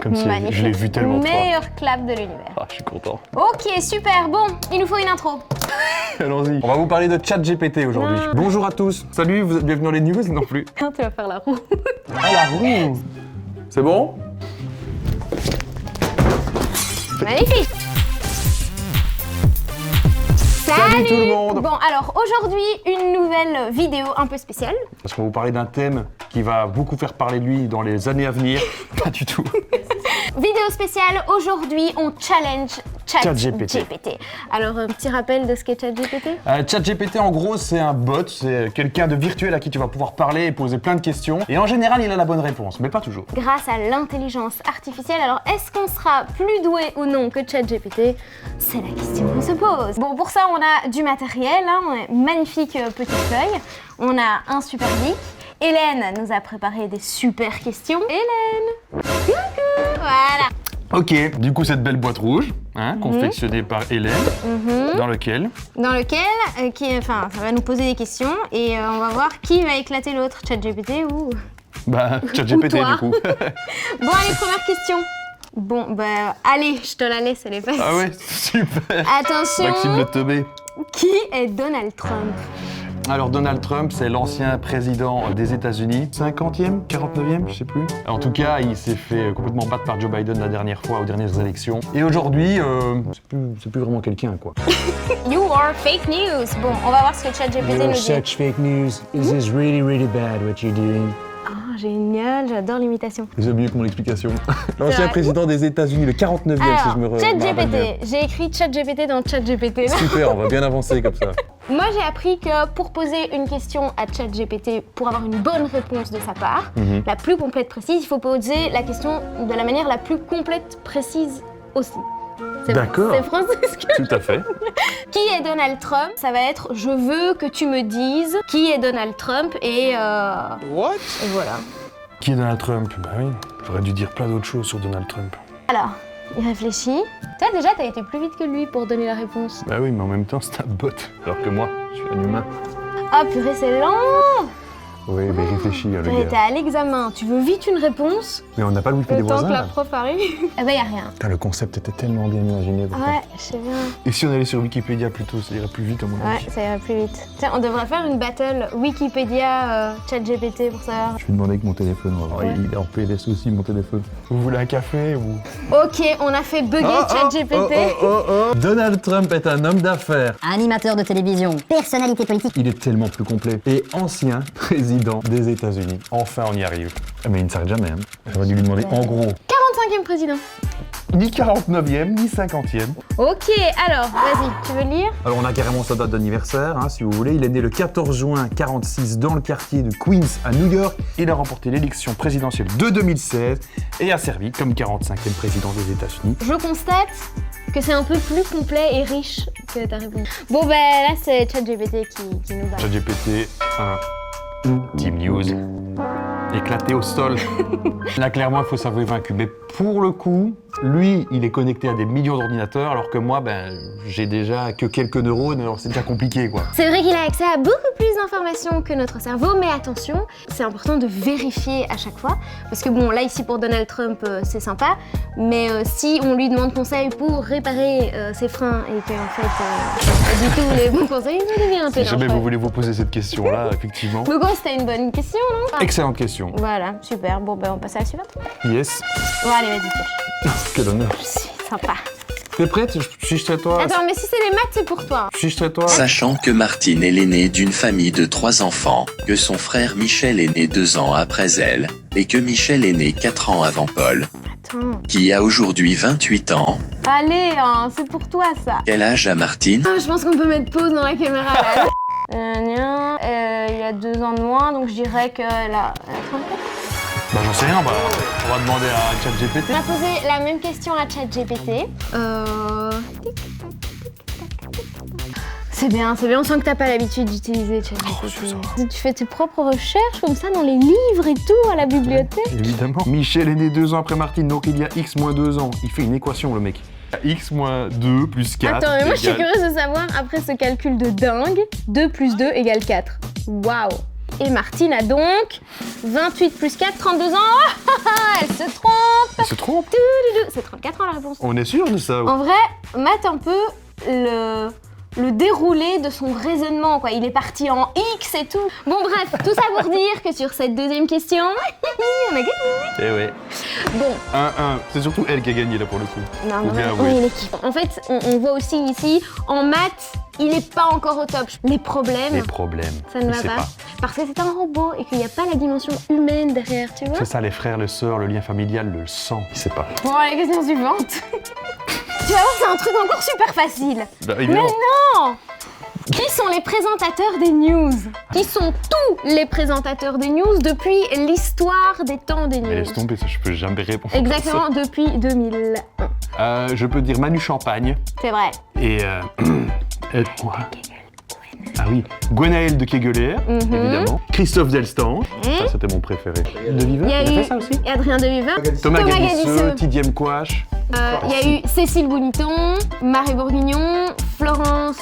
Comme si Magnifique. je l'ai vu tellement de fois. Meilleur clap de l'univers. Ah, je suis content. Ok, super. Bon, il nous faut une intro. Allons-y. On va vous parler de ChatGPT aujourd'hui. Non. Bonjour à tous. Salut, vous êtes bienvenus dans les news non plus. Quand tu vas faire la roue. Ah, la roue. C'est bon? Magnifique. Salut tout le monde. Bon, alors aujourd'hui, une nouvelle vidéo un peu spéciale. Parce qu'on va vous parler d'un thème qui va beaucoup faire parler de lui dans les années à venir. Pas du tout. Vidéo spéciale, aujourd'hui, on challenge ChatGPT. ChatGPT. Alors, un petit rappel de ce qu'est ChatGPT. ChatGPT, en gros, c'est un bot, c'est quelqu'un de virtuel à qui tu vas pouvoir parler et poser plein de questions. Et en général, il a la bonne réponse, mais pas toujours. Grâce à l'intelligence artificielle, alors est-ce qu'on sera plus doué ou non que ChatGPT? C'est la question qu'on se pose. Bon, pour ça, on a du matériel, hein, on a une magnifique petite feuille, on a un super geek. Hélène nous a préparé des super questions. Hélène! Coucou! Voilà. Ok, du coup, cette belle boîte rouge, hein, confectionnée par Hélène, dans lequel Dans lequel, ça va nous poser des questions et on va voir qui va éclater l'autre, ChatGPT ou... Bah, ChatGPT, toi. du coup. Bon, allez, première question. Bon, bah, allez, je te la laisse, elle est facile. Ah ouais, super. Attention, Maxime Le Teubé. qui est Donald Trump? Alors Donald Trump, c'est l'ancien président des États-Unis, 50e, 49e, je sais plus. En tout cas, il s'est fait complètement battre par Joe Biden la dernière fois aux dernières élections. Et aujourd'hui, c'est plus vraiment quelqu'un, quoi. You are fake news. Bon, on va voir ce que ChatGPT nous You're dit. such fake news. This is really, really bad what you're doing. Oh, génial, j'adore l'imitation. Vous avez mieux que mon explication. vrai. L'ancien président des États-Unis, le 49e, si je me Alors, rappelle bien. ChatGPT, j'ai écrit ChatGPT dans ChatGPT. là. Super, on va bien avancer comme ça. Moi, j'ai appris que pour poser une question à ChatGPT, pour avoir une bonne réponse de sa part, la plus complète, précise, il faut poser la question de la manière la plus complète, précise aussi. D'accord. C'est français ce que... Tout à fait. Qui est Donald Trump? Ça va être « Je veux que tu me dises qui est Donald Trump » et What? et voilà. Qui est Donald Trump? Bah oui, j'aurais dû dire plein d'autres choses sur Donald Trump. Alors, il réfléchit. Toi, déjà, t'as été plus vite que lui pour donner la réponse. Bah oui, mais en même temps, c'est un bot. Alors que moi, je suis un humain. Ah, purée, c'est lent! Oui, mais réfléchis, le T'es gars. à l'examen, tu veux vite une réponse? Mais on n'a pas le wifi des Le temps voisins, que la là. prof arrive. Eh ben, y a rien. Putain, le concept était tellement bien imaginé. pourtant. Ouais, je sais bien. Et si on allait sur Wikipédia plutôt, ça irait plus vite à mon Ouais, avis. ça ira plus vite. Tiens, on devrait faire une battle Wikipédia ChatGPT pour savoir. Je vais demander avec mon téléphone, on va voir. Il est en PLS aussi, mon téléphone. Vous voulez un café ou... Ok, on a fait bugger ChatGPT. Donald Trump est un homme d'affaires. Animateur de télévision, personnalité politique. Il est tellement plus complet. Et ancien président des États-Unis. Enfin, on y arrive. Ah, mais il ne s'arrête jamais. Hein. J'aurais dû lui demander en gros. 45e président. Ni 49e, ni 50e. Ok, alors, vas-y, tu veux lire? Alors on a carrément sa date d'anniversaire, hein, si vous voulez. Il est né le 14 juin 46 dans le quartier de Queens à New York. Il a remporté l'élection présidentielle de 2016 et a servi comme 45e président des États-Unis. Je constate que c'est un peu plus complet et riche que ta réponse. Bon, ben là, c'est ChatGPT qui nous bat. ChatGPT 1. Team News. Éclaté au sol. Là, clairement, il faut s'avouer vaincu. Mais pour le coup, lui, il est connecté à des millions d'ordinateurs, alors que moi, j'ai déjà que quelques neurones, alors c'est déjà compliqué, quoi. C'est vrai qu'il a accès à beaucoup plus d'informations que notre cerveau, mais attention, c'est important de vérifier à chaque fois. Parce que bon, là, ici, pour Donald Trump, c'est sympa, mais si on lui demande conseil pour réparer ses freins et qu'en fait, pas du tout les bons conseils, il devient un peu Si jamais dangereux. vous voulez vous poser cette question-là, effectivement. Donc, c'était une bonne question, non? Excellente question. Voilà, super. Bon, ben, on passe à la suivante. Yes. Bon, allez, vas-y, coche. Quel honneur. Je suis sympa. T'es prête? Si je serais toi. Attends, mais si c'est les maths, c'est pour toi. Si je serais toi. Sachant que Martine est l'aînée d'une famille de 3 enfants, que son frère Michel est né 2 ans après elle, et que Michel est né 4 ans avant Paul, Attends. qui a aujourd'hui 28 ans, Allez, hein, c'est pour toi, ça. quel âge a Martine? Ah, je pense qu'on peut mettre pause dans la caméra, là. Il a 2 ans de moins, donc je dirais qu'elle a 34. Bah j'en sais rien, on va demander à ChatGPT. On a posé la même question à ChatGPT. C'est bien, on sent que t'as pas l'habitude d'utiliser ChatGPT. Tu fais tes propres recherches comme ça dans les livres et tout à la bibliothèque. Évidemment. Michel est né 2 ans après Martine, donc il y a X moins 2 ans. Il fait une équation, le mec. X moins 2 plus 4 Attends, mais moi je suis égale- curieuse de savoir, après ce calcul de dingue, 2 plus 2 égale 4. Waouh! Et Martine a donc 28 plus 4, 32 ans. Elle se trompe. Il se trompe. C'est 34 ans la réponse. On est sûr de ça? En vrai, mate un peu le déroulé de son raisonnement, quoi. Il est parti en X et tout. Bon bref, tout ça pour dire que sur cette deuxième question, on a gagné. Eh ouais. Bon. 1-1. C'est surtout elle qui a gagné là pour le coup. Non, Ou bien, on oui. est l'équipe. En fait, on voit aussi ici, en maths, il est pas encore au top. Les problèmes, Les problèmes. ça ne il va sait pas. Parce que c'est un robot et qu'il n'y a pas la dimension humaine derrière, tu vois. C'est ça, les frères, les sœurs, le lien familial, le sang. Il sait pas. Bon, la question suivante. Tu vas voir, c'est un truc encore super facile. Bah, Mais évidemment. non! Qui sont les présentateurs des news? Qui sont tous les présentateurs des news depuis l'histoire des temps des Mais news? laisse tomber, ça, je peux jamais répondre. Exactement, depuis 2000. Je peux dire Manu Champagne C'est vrai. et quoi? Ah oui, Gwenaël de Kegeler, évidemment. Christophe Delstange, ça c'était mon préféré. De Viva, Il y a il a eu fait ça aussi. Adrien de Viva, Thomas Gadisseux. Gadisseux, Tidiem Couache. Il y a eu Cécile Bouniton, Marie Bourguignon, Florence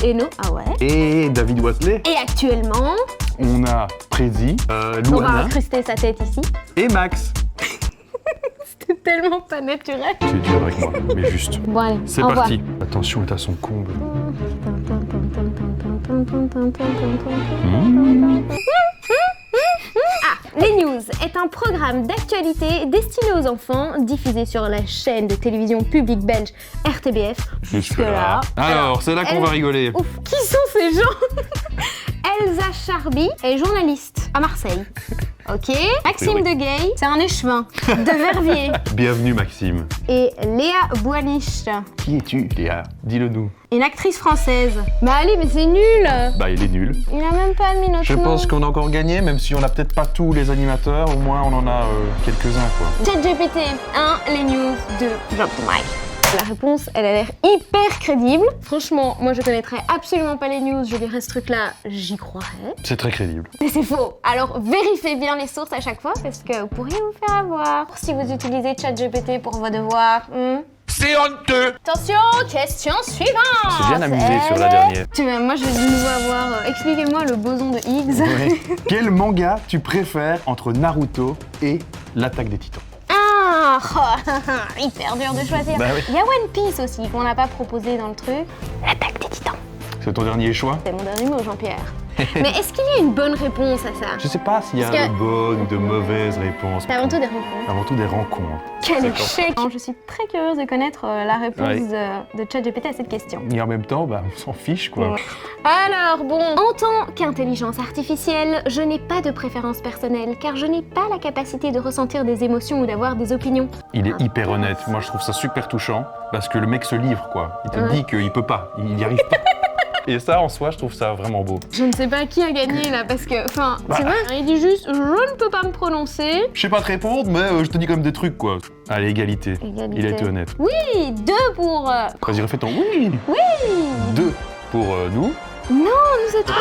Hainaut, ah ouais. Et David Watley. Et actuellement, On a Prési, on va Louana incruster sa tête ici. et Max. C'est tellement pas naturel. Tu es dur avec moi, mais juste. Bon allez, C'est au revoir. parti. Attention, est à son comble. Les News est un programme d'actualité destiné aux enfants, diffusé sur la chaîne de télévision publique belge RTBF. Jusque-là. Alors, c'est là qu'on va rigoler. Ouf, qui sont ces gens? Elsa Charby est journaliste à Marseille. Ok. Maxime Oui. Deguay, c'est un échevin de Verviers. Bienvenue, Maxime. Et Léa Boiniche, Qui es-tu, Léa? Dis-le-nous. une actrice française. Bah allez, mais c'est nul. Bah, il est nul. Il a même pas mis notre Je nom. pense qu'on a encore gagné, même si on n'a peut-être pas tous les animateurs, au moins on en a quelques-uns, quoi. ChatGPT 1, les news de Drop the Mic. La réponse, elle a l'air hyper crédible. Franchement, moi je connaîtrais absolument pas les news, je verrais ce truc-là, j'y croirais. C'est très crédible. Mais c'est faux. Alors vérifiez bien les sources à chaque fois parce que vous pourriez vous faire avoir. Si vous utilisez ChatGPT pour vos devoirs, C'est honteux. Attention, question suivante. C'est bien amusé sur la dernière. Tu vois, moi je vais de nouveau avoir... expliquez-moi le boson de Higgs. Ouais. Quel manga tu préfères entre Naruto et l'Attaque des Titans? Ah, hyper dur de choisir. Bah oui. Il y a One Piece aussi qu'on n'a pas proposé dans le truc. L'attaque des titans. C'est ton dernier choix? C'est mon dernier mot, Jean-Pierre. Mais est-ce qu'il y a une bonne réponse à ça? Je sais pas s'il y a Parce que- de bonnes ou de mauvaises réponses. C'est avant tout des réponses. Avant tout des rencontres. Quel C'est échec! Je suis très curieuse de connaître la réponse de ChatGPT à cette question. Et en même temps, bah, on s'en fiche, quoi. Ouais. Alors bon, en tant qu'intelligence artificielle, je n'ai pas de préférence personnelle car je n'ai pas la capacité de ressentir des émotions ou d'avoir des opinions. Il est hyper honnête. Moi, je trouve ça super touchant parce que le mec se livre, quoi. Il te Ouais. dit qu'il peut pas, il y arrive pas. Et ça, en soi, je trouve ça vraiment beau. Je ne sais pas qui a gagné là parce que, enfin, Bah. tu vois, il dit juste je ne peux pas me prononcer. Je sais pas te répondre, mais je te dis quand même des trucs, quoi. Allez, égalité. Égalité. Il a été honnête. Oui, 2 pour... Vas-y, refais ton oui. Oui. 2 pour nous. Non, nous c'est 3.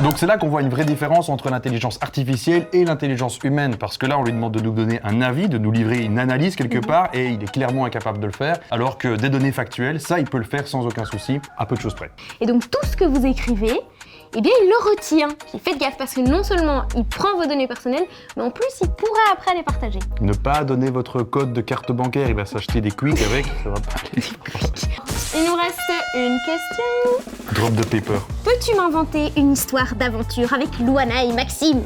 Donc c'est là qu'on voit une vraie différence entre l'intelligence artificielle et l'intelligence humaine, parce que là on lui demande de nous donner un avis, de nous livrer une analyse quelque part, et il est clairement incapable de le faire, alors que des données factuelles, ça il peut le faire sans aucun souci, à peu de choses près. Et donc tout ce que vous écrivez, eh bien il le retient. Puis faites gaffe parce que non seulement il prend vos données personnelles, mais en plus il pourra après les partager. Ne pas donner votre code de carte bancaire, il va s'acheter des quicks avec, ça va pas aller. Il nous reste une question. Drop de paper. Peux-tu m'inventer une histoire d'aventure avec Louana et Maxime?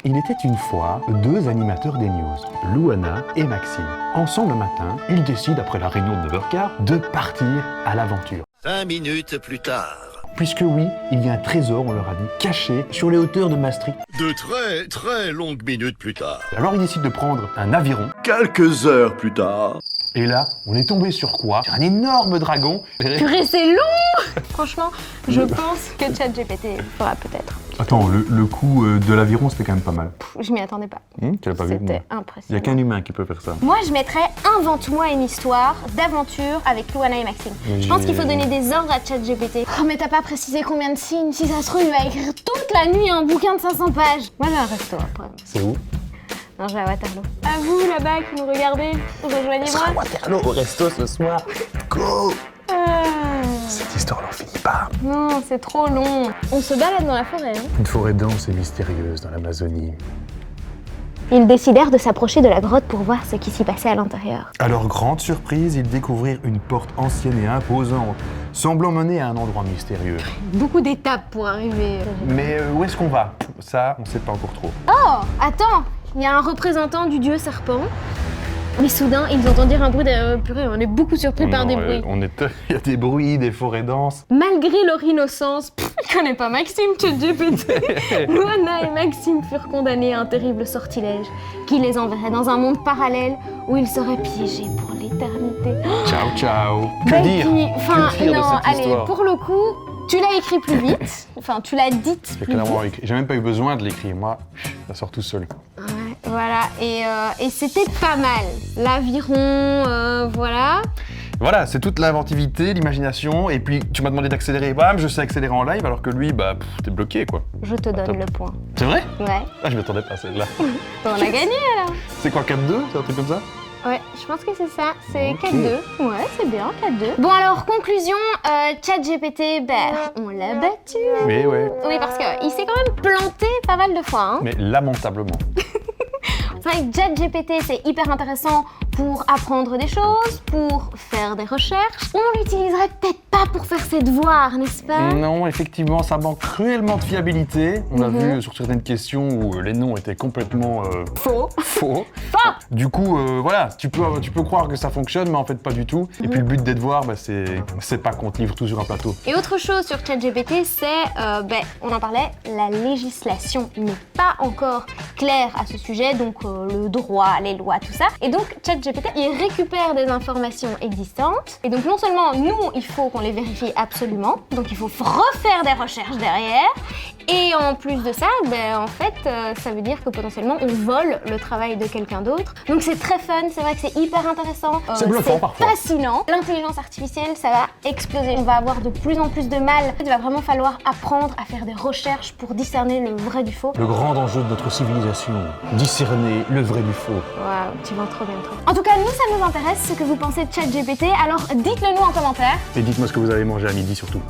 Il était une fois 2 animateurs des news, Louana et Maxime. Ensemble un matin, ils décident, après la réunion de 9h15, de partir à l'aventure. 5 minutes plus tard. Puisque oui, il y a un trésor, on leur a dit, caché sur les hauteurs de Maastricht. De très très longues minutes plus tard. Alors ils décident de prendre un aviron. Quelques heures plus tard. Et là, on est tombé sur quoi? Sur un énorme dragon. Purée, c'est long. Franchement, je pense que ChatGPT fera peut-être. Attends, le coup de l'aviron, c'était quand même pas mal. Je m'y attendais pas. Tu l'as pas vu? C'était Il n'y impressionnant. a qu'un humain qui peut faire ça. Moi, je mettrais invente-moi une histoire d'aventure avec Louana et Maxime. Je pense qu'il faut donner des ordres à ChatGPT. Oh, mais t'as pas précisé combien de signes. Si ça se trouve, il va écrire toute la nuit un bouquin de 500 pages. Moi, j'ai un resto après. C'est où? Non, j'ai à Waterloo. À vous, là-bas, qui nous regardez, rejoignez-moi. Waterloo au resto ce soir. Go! Ah, Cette histoire n'en finit pas. non, c'est trop long. On se balade dans la forêt, hein. Une forêt dense et mystérieuse dans l'Amazonie. Ils décidèrent de s'approcher de la grotte pour voir ce qui s'y passait à l'intérieur. À leur grande surprise, ils découvrirent une porte ancienne et imposante, semblant mener à un endroit mystérieux. Beaucoup d'étapes pour arriver. Mais où est-ce qu'on va? Ça, on sait pas encore trop. Oh, attends, il y a un représentant du dieu serpent. Mais soudain, ils entendirent un bruit derrière. Purée, on est beaucoup surpris par des bruits. Il y a des bruits, des forêts denses. Malgré leur innocence, je connais pas Maxime, ChatGPT. Luana et Maxime furent condamnés à un terrible sortilège qui les enverrait dans un monde parallèle où ils seraient piégés pour l'éternité. Ciao, ciao. Que Becky, dire enfin, Que dire de non, cette allez, histoire? pour le coup, tu l'as écrit plus vite. Enfin, tu l'as dite J'ai plus vite. clairement écrit. J'ai même pas eu besoin de l'écrire. Moi, ça sort tout seul. Ouais, voilà, et c'était pas mal. L'aviron, voilà. Voilà, c'est toute l'inventivité, l'imagination. Et puis, tu m'as demandé d'accélérer. Bam, je sais accélérer en live, alors que lui, bah, t'es bloqué, quoi. Je te donne Top. le point. C'est vrai? Ouais. Ah, je m'attendais pas à celle-là. On a gagné alors. C'est quoi, 4-2? C'est un truc comme ça? Ouais, je pense que c'est ça. C'est Ok. 4-2. Ouais, c'est bien, 4-2. Bon alors, conclusion, ChatGPT, on l'a battu. Mais ouais. Oui, parce qu'il s'est quand même planté pas mal de fois. Hein. Mais lamentablement. C'est vrai que ChatGPT, c'est hyper intéressant pour apprendre des choses, pour faire des recherches. On l'utiliserait peut-être pas pour faire ses devoirs, n'est-ce pas? Non, effectivement, ça manque cruellement de fiabilité. On a vu sur certaines questions où les noms étaient complètement Faux. faux. Du coup, voilà, tu peux croire que ça fonctionne, mais en fait pas du tout. Et puis le but des devoirs, bah, c'est pas qu'on te livre tout sur un plateau. Et autre chose sur ChatGPT, c'est, on en parlait, la législation n'est pas encore claire à ce sujet, donc le droit, les lois, tout ça. Et donc ChatGPT, il récupère des informations existantes. Et donc non seulement nous, il faut qu'on les vérifie absolument, donc il faut refaire des recherches derrière. Et en plus de ça, en fait, ça veut dire que potentiellement on vole le travail de quelqu'un d'autre. Donc c'est très fun, c'est vrai que c'est hyper intéressant. C'est bluffant parfois. Fascinant. L'intelligence artificielle, ça va exploser. On va avoir de plus en plus de mal. Il va vraiment falloir apprendre à faire des recherches pour discerner le vrai du faux. Le grand enjeu de notre civilisation, discerner le vrai du faux. Waouh, tu vas trop bien, trop bien. En tout cas, nous, ça nous intéresse ce que vous pensez de ChatGPT. Alors dites-le nous en commentaire. Et dites-moi ce que vous avez mangé à midi surtout.